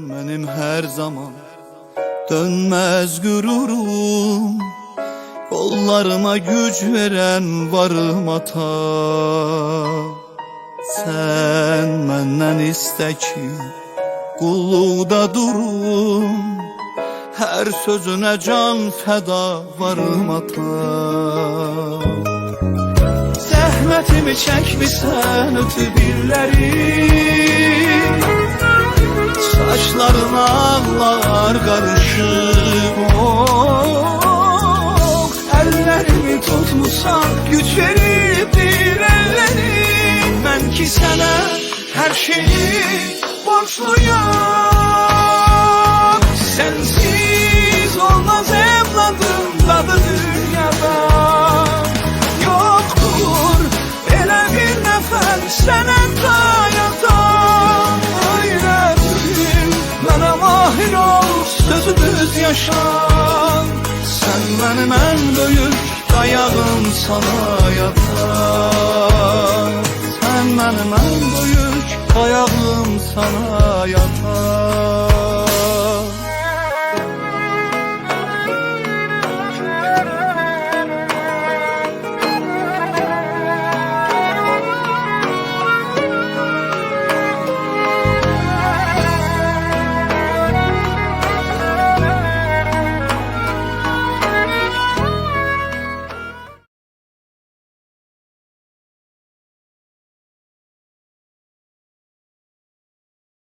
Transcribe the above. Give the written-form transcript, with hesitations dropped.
benim her zaman dönmez gururum. Kollarıma güç veren varım ata. Sen menden iste ki qulluqda durum. Her sözüne can feda varım ata. Zəhmətimi çəkmisən ötübirləri, saçlarına ağlar qarışıb. Əllərimi tutmusan, güc veribdir əllərim. Mən ki sənə hər şeyi borçluyam. Sensiz olmaz evladım dadı dünyada. Yoktur elə bir nəfər sənə dayata. Öyrədim mənə mahir ol, sözü düz yaşa. Sen benim en büyük dayağım sana yatar. Sen benim en büyük dayağım sana